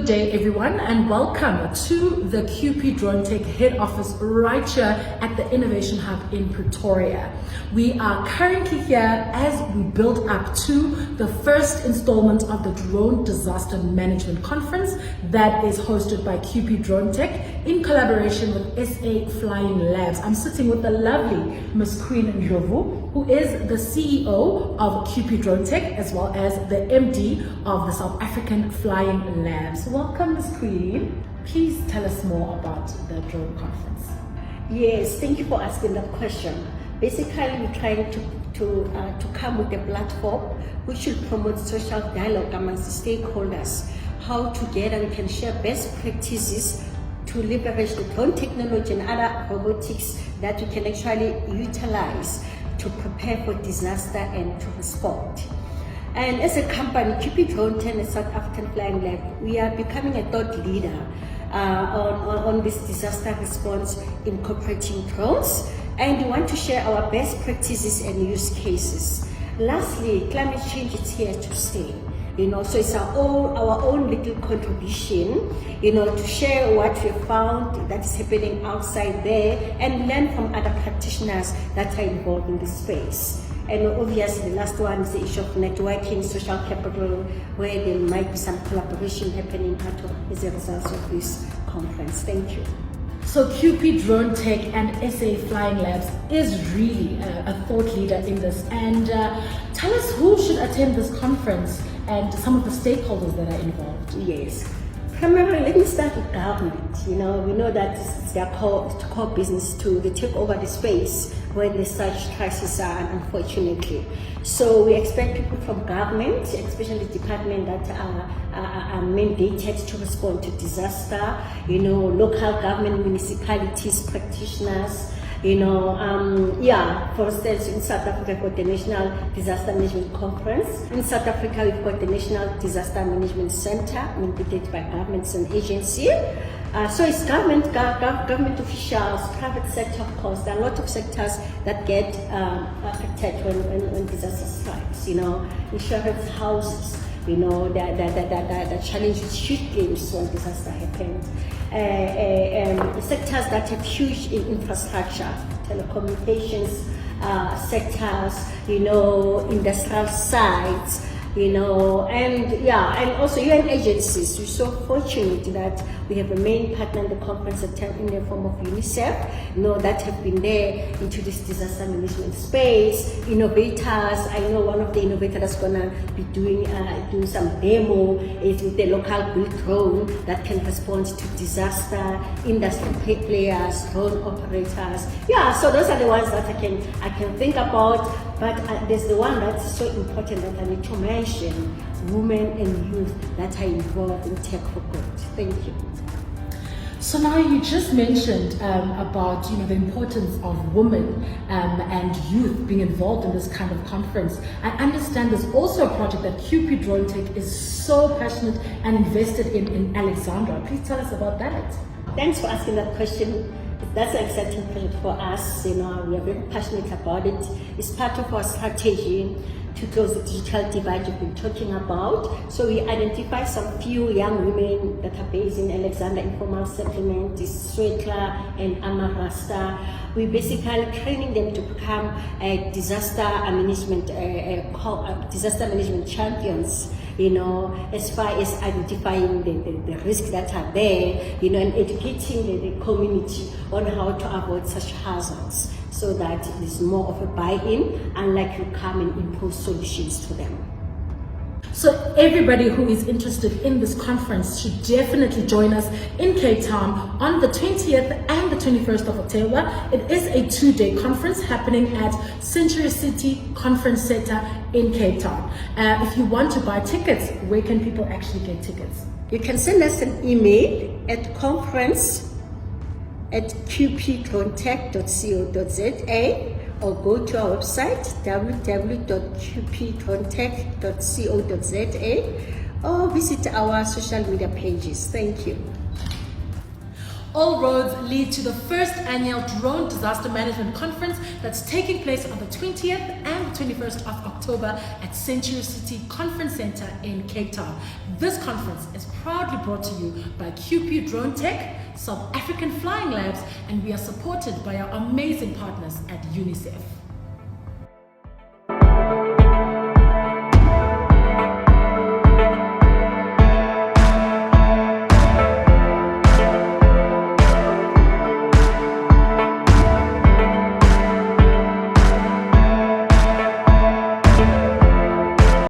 Good day, everyone, and welcome to the QP Drone Tech head office right here at the Innovation Hub in Pretoria. We are currently here as we build up to the first installment of the Drone Disaster Management Conference that is hosted by QP Drone Tech in collaboration with SA Flying Labs. I'm sitting with the lovely Ms. Queen Ndlovu, who is the CEO of QP Drone Tech as well as the MD of the South African Flying Labs. Welcome, Ms. Queen. Please tell us more about the drone conference. Yes, thank you for asking that question. Basically, we're trying to come with a platform which will promote social dialogue amongst the stakeholders, how together we can share best practices to leverage the drone technology and other robotics that we can actually utilize to prepare for disaster and to respond. And as a company, QP Drone Tech and South African Flying Lab, we are becoming a thought leader on this disaster response, incorporating drones, and we want to share our best practices and use cases. Lastly, climate change is here to stay. So it's our own little contribution, to share what we found that is happening outside there and learn from other practitioners that are involved in this space. And obviously, the last one is the issue of networking, social capital, where there might be some collaboration happening as a result of this conference. Thank you. So QP Drone Tech and SA Flying Labs is really a thought leader in this. And tell us who should attend this conference and some of the stakeholders that are involved. Yes. Primarily, let me start with government. We know that it's their core business to take over the space when the such crises are, unfortunately. So we expect people from government, especially the department that are mandated to respond to disaster, local government, municipalities, practitioners, for instance, in South Africa, we've got the National Disaster Management Conference. In South Africa, we've got the National Disaster Management Center, mandated by governments and agencies. So it's government officials, private sector, of course. There are a lot of sectors that get affected when disaster strikes. Insurance houses, the challenge with huge claims when disaster happens. Sectors that have huge infrastructure, telecommunications sectors, industrial sites, and also UN agencies. We're so fortunate that we have a main partner in the conference in the form of UNICEF, that have been there into this disaster management space. Innovators, I know one of the innovators that's gonna be doing some demo is with the local built drone that can respond to disaster, industry players, drone operators. So those are the ones that I can think about. But there's the one that's so important that I need to mention: women and youth that are involved in tech for good. Thank you. So now you just mentioned about the importance of women and youth being involved in this kind of conference. I understand there's also a project that QP Drone Tech is so passionate and invested in Alexandra. Please tell us about that. Thanks for asking that question. That's an exciting project for us. We are very passionate about it. It's part of our strategy to close the digital divide we've been talking about. So we identify some few young women that are based in Alexandra Informal Settlement, Swetla and Amarasta. We basically training them to become disaster management champions. As far as identifying the risks that are there, and educating the community on how to avoid such hazards, so that there's more of a buy-in, unlike you come and impose solutions to them. So everybody who is interested in this conference should definitely join us in Cape Town on the 20th and the 21st of October. It is a 2-day conference happening at Century City Conference Center in Cape Town. If you want to buy tickets, where can people actually get tickets? You can send us an email at conference@qpdronetech.co.za or go to our website www.qpdronetech.co.za or visit our social media pages. Thank you. All roads lead to the first annual Drone Disaster Management Conference that's taking place on the 20th and 21st of October at Century City Conference Center in Cape Town. This conference is proudly brought to you by QP Drone Tech, South African Flying Labs, and we are supported by our amazing partners at UNICEF.